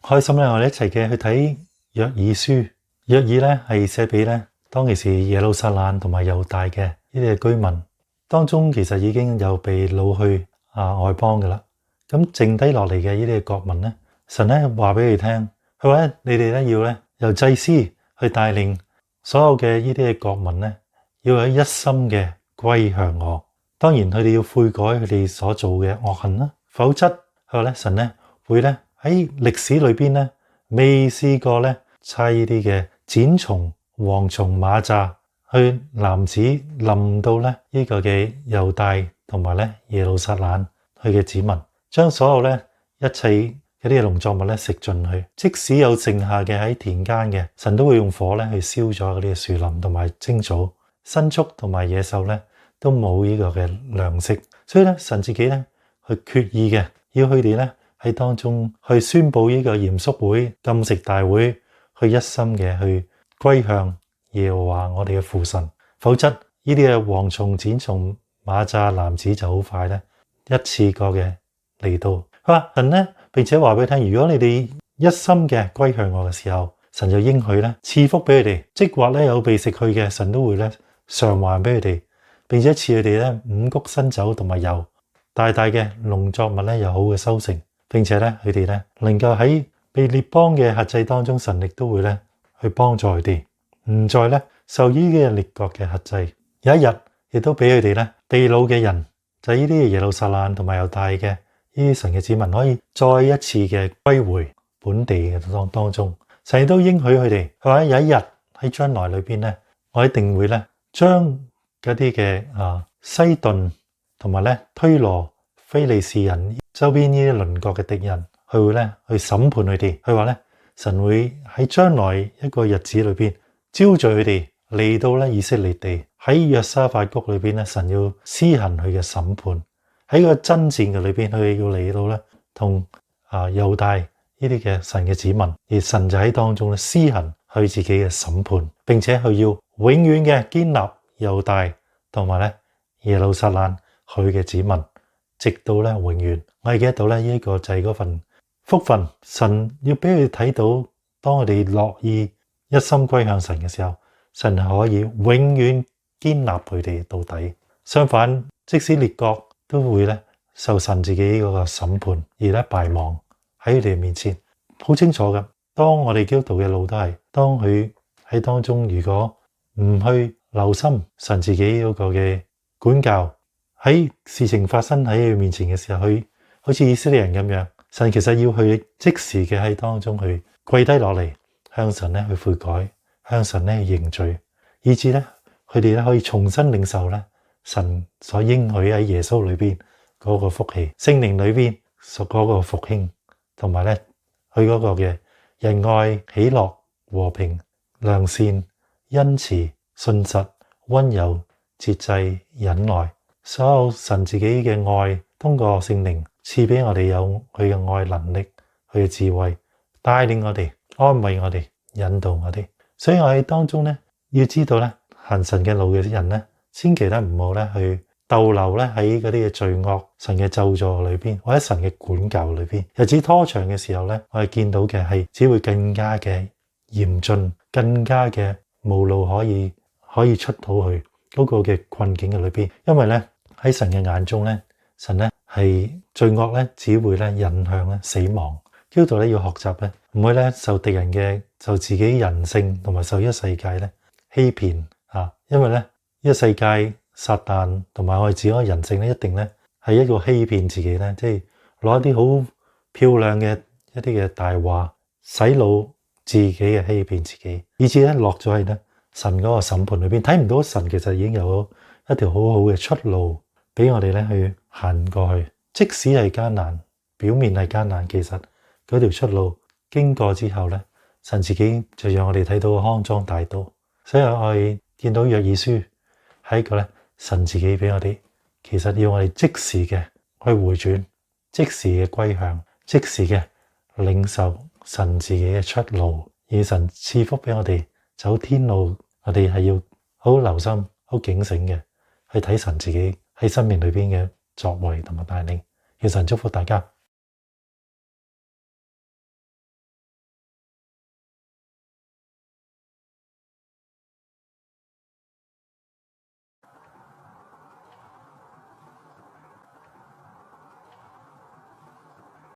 開心咧，我哋一齊嘅去睇約珥書。約珥咧係寫俾咧當其時耶路撒冷同埋猶大嘅呢啲嘅居民，當中其實已經有被擄去外邦噶啦。咁剩低落嚟嘅呢啲嘅國民咧，神咧話俾佢聽，佢話咧你哋咧要咧由祭司去帶領所有嘅呢啲嘅國民咧，要喺一心嘅歸向我。當然佢哋要悔改佢哋所做嘅惡行啦，否則佢話咧神咧會咧喺歷史裏邊咧未試過咧差呢啲嘅剪蟲、蝗蟲、螞蚱去男子臨到咧呢個嘅猶大同埋咧耶路撒冷佢嘅子民，將所有咧一切嗰啲嘅農作物咧食盡去，即使有剩下嘅喺田間嘅，神都會用火咧去燒咗嗰啲嘅樹林同埋青草，牲畜同埋野獸咧都冇呢個嘅糧食，所以咧神自己咧去決意嘅要佢哋咧喺當中去宣佈呢個嚴肅會、禁食大會，去一心嘅去歸向耶和華我哋嘅父神，否則呢啲嘅蝗蟲、剪蟲、螞蚱、蝻子就好快咧一次過嘅嚟到。佢話神咧，並且話俾佢聽，如果你哋一心嘅歸向我嘅時候，神就應許咧賜福俾佢哋，即或咧有被食去嘅，神都會咧償還俾佢哋，並且賜佢哋咧五穀新酒同埋油，大大嘅農作物咧有好嘅收成，並且咧佢哋咧能夠喺被列邦嘅轄制當中，神亦都會咧去幫助佢哋，唔再咧受呢啲列國嘅轄制。有一日亦都俾佢哋咧被擄嘅人，就係呢啲耶路撒冷同埋猶大嘅呢啲神嘅子民，可以再一次嘅歸回本地嘅當中。神亦都應許佢哋，佢話有一日喺將來裏邊咧，我一定會咧將嗰啲嘅西頓同埋咧推羅、非利士人周邊呢啲鄰國嘅敵人，佢會咧去審判佢哋。佢話咧神會喺將來一個日子裏邊招聚佢哋嚟到咧以色列地，喺約沙法谷裏邊咧，神要施行佢嘅審判。喺個爭戰嘅裏邊，佢哋要嚟到咧同猶大呢啲嘅神嘅子民，而神就喺當中咧施行佢自己嘅審判，並且佢要永遠嘅堅立猶大同埋咧耶路撒冷佢嘅子民，直到咧永遠。我哋記得到咧呢個就係嗰份福分，神要俾佢睇到，當我哋樂意一心歸向神嘅時候，神係可以永遠堅立佢哋到底。相反，即使列國都會咧受神自己嗰個審判而咧敗亡喺佢哋面前，好清楚噶。當我哋基督徒嘅路都係，當佢喺當中如果唔去留心神自己嗰個嘅管教，喺事情發生喺佢面前嘅時候，佢好似以色列人咁樣，神其實要去即時嘅喺當中去跪低落嚟，向神咧去悔改，向神咧去認罪，以致咧佢哋咧可以重新領受咧神所應許喺耶穌裏邊嗰個福氣，聖靈裏邊所嗰個復興，同埋咧佢嗰個嘅仁愛、喜樂、和平、良善、恩慈、信實、溫柔、節制、忍耐，所有神自己嘅愛，通過聖靈賜俾我哋有佢嘅愛能力，佢嘅智慧，帶領我哋，安慰我哋，引導我哋。所以我喺當中咧，要知道咧行神嘅路嘅人咧，千祈咧唔好咧去逗留咧喺嗰啲嘅罪惡、神嘅咒詛裏邊，或者神嘅管教裏邊。日子拖長嘅時候咧，我哋見到嘅係只會更加嘅嚴峻，更加嘅無路可以出到去嗰個嘅困境嘅裏邊。因為咧喺神嘅眼中咧，神咧係罪惡咧只會咧引向咧死亡。基督徒咧要學習咧，唔會咧受敵人嘅、受自己人性同埋受呢個世界咧欺騙啊！因為咧呢個世界撒旦同埋我哋自己嘅人性咧，一定咧係一個欺騙自己咧，即係攞一啲好漂亮嘅一啲嘅大話洗腦自己嘅欺騙自己，以致咧落咗喺咧神嗰個審判裏邊，睇唔到神其實已經有一條好好嘅出路俾我哋咧去行過去。即使係艱難，表面係艱難，其實嗰條出路經過之後咧，神自己就讓我哋睇到康莊大道。所以我哋見到約珥書係一個咧神自己俾我哋，其實要我哋即時嘅去回轉，即時嘅歸向，即時嘅領受神自己嘅出路，而神賜福俾我哋走天路。我哋係要好留心、好警醒嘅去睇神自己喺生命裏邊嘅作為同埋帶領。願神祝福大家。